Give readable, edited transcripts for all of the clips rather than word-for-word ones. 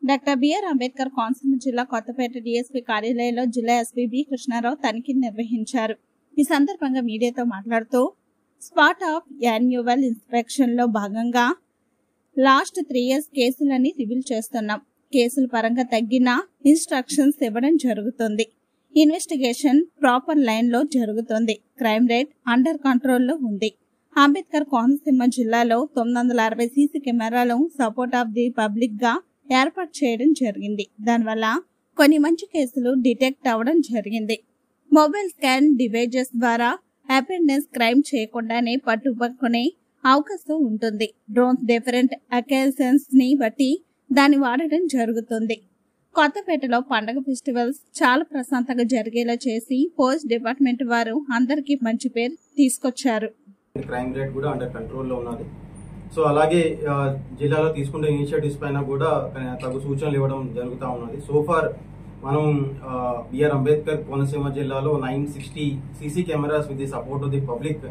Doctor BR Ambedkar Konaseema జిల్లా Kothapeta DSP కార్యాలయంలో జిల్లా ఎస్పీ బి కృష్ణారావు తనిఖీలు నిర్వహించారు. ఈ సందర్భంగా మీడియాతో మాట్లాడుతూ స్పాట్ ఆఫ్ యాన్యువల్ ఇన్స్పెక్షన్ లో భాగంగా లాస్ట్ 3 years కేసులని రివీల్ చేస్తున్నాం. కేసుల పరంగా తగ్గిన ఇన్స్ట్రక్షన్స్ ఇవ్వడం జరుగుతుంది. ఇన్వెస్టిగేషన్ ప్రాపర్ లైన్ లో జరుగుతుంది. క్రైమ్ రేట్ అండర్ కంట్రోల్లో ఉంది. అంబేద్కర్ కోనసీమ జిల్లాలో 960 సీసీ కెమెరాలు సపోర్ట్ ఆఫ్ ది పబ్లిక్ గా ఏర్పాటు చేయడం జరిగింది. దానివల్ల కొన్ని మంచి కేసులు డిటెక్ట్ అవ్వడం జరిగింది. మొబైల్ స్కాన్ డివైజెస్ ద్వారా అపెండెన్స్ క్రైమ్ చేయకుండానే పట్టుపట్టుకునే అవకాశం ఉంటుంది. డ్రోన్స్ డిఫరెంట్ అకేషన్స్ ని బట్టి దాన్ని వాడడం జరుగుతుంది. కొత్తపేటలో పండగ ఫెస్టివల్స్ చాలా ప్రశాంతంగా జరిగేలా చేసి పోలీస్ డిపార్ట్మెంట్ వారు అందరికీ మంచి పేరు తీసుకొచ్చారు. క్రైమ్ రేట్ కూడా అండర్ కంట్రోల్లో ఉన్నది. సో అలాగే జిల్లాలో తీసుకునే ఇనిషియేటివ్స్ పైన కూడా తగు సూచనలు ఇవ్వడం జరుగుతూ ఉన్నది. సోఫార్ మనం బిఆర్ అంబేద్కర్ కోనసీమ జిల్లాలో 960 CC cameras with the support of the public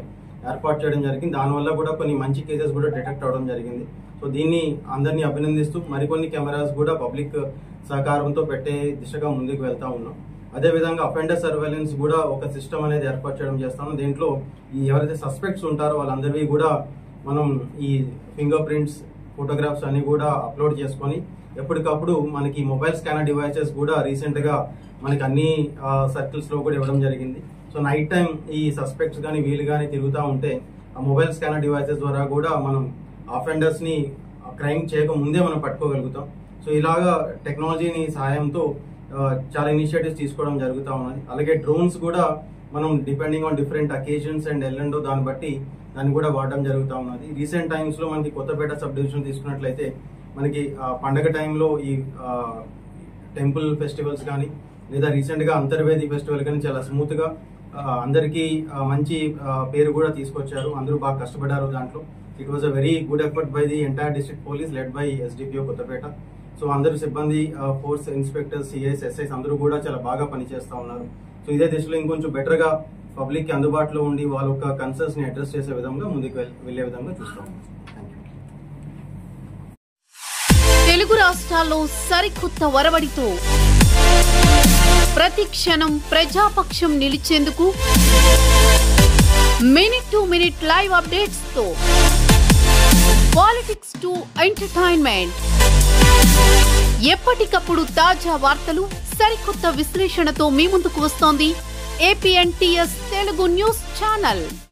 ఏర్పాటు చేయడం జరిగింది. దానివల్ల కూడా కొన్ని మంచి కేసెస్ కూడా డిటెక్ట్ అవడం జరిగింది. సో దీన్ని అందరినీ అభినందిస్తూ మరికొన్ని కెమెరాస్ కూడా పబ్లిక్ సహకారంతో పెట్టే దిశగా ముందుకు వెళ్తా ఉన్నాం. అదేవిధంగా అఫెండర్ సర్వేలెన్స్ కూడా ఒక సిస్టమ్ అనేది ఏర్పాటు చేయడం చేస్తాము. దీంట్లో ఎవరైతే సస్పెక్ట్స్ ఉంటారో వాళ్ళందరివి కూడా మనం ఈ ఫింగర్ ప్రింట్స్ ఫోటోగ్రాఫ్స్ అన్ని కూడా అప్లోడ్ చేసుకొని ఎప్పటికప్పుడు మనకి మొబైల్ స్కానర్ డివైసెస్ కూడా రీసెంట్ గా మనకి అన్ని సర్కిల్స్ లో కూడా ఇవ్వడం జరిగింది. సో నైట్ టైం ఈ సస్పెక్ట్స్ కానీ వీళ్ళు కానీ తిరుగుతూ ఉంటే ఆ మొబైల్ స్కానర్ డివైసెస్ ద్వారా కూడా మనం అఫెండర్స్ ని క్రైమ్ చేయక ముందే మనం పట్టుకోగలుగుతాం. సో ఇలాగా టెక్నాలజీని సహాయంతో చాలా ఇనిషియేటివ్స్ తీసుకోవడం జరుగుతూ ఉన్నది. అలాగే డ్రోన్స్ కూడా మనం depending on different occasions and ఎల్లండో దాన్ని బట్టి దాన్ని కూడా వాడడం జరుగుతూ ఉన్నది. రీసెంట్ టైమ్స్ లో మనకి కొత్తపేట సబ్ డివిజన్ తీసుకున్నట్లయితే మనకి పండగ టైంలో ఈ టెంపుల్ ఫెస్టివల్స్ కానీ లేదా రీసెంట్ గా అంతర్వేది ఫెస్టివల్ కానీ చాలా స్మూత్ గా అందరికీ మంచి పేరు కూడా తీసుకొచ్చారు. అందరూ బాగా కష్టపడ్డారు దాంట్లో. It was a very good effort by the entire district police led by SDPO Kothapeta. So అందరు సిబ్బంది ఫోర్స్ ఇన్స్పెక్టర్స్ సిఐస్ ఎస్ఐస్ అందరూ కూడా చాలా బాగా పనిచేస్తా ఉన్నారు. సో ఇదే దిశలో ఇంకొంచెం బెటర్ గా పబ్లిక్ కి అందుబాటులో ఉండి వాళ్ళ యొక్క కన్సర్న్స్ ని అడ్రస్ చేసే విధంగా ముందుకు వెళ్లే విధంగా చూస్తాం. తెలుగు రాష్ట్రాల్లో సరికొత్త వరవడితో ప్రతి క్షణం ప్రజాపక్షం నిలిచేందుకు minute to minute live updates తో పాలిటిక్స్ టు ఎంటర్టైన్మెంట్ ఎప్పటికప్పుడు తాజా వార్తలు సరికొత్త విశ్లేషణతో మీ ముందుకు వస్తోంది APNTS తెలుగు న్యూస్ ఛానల్.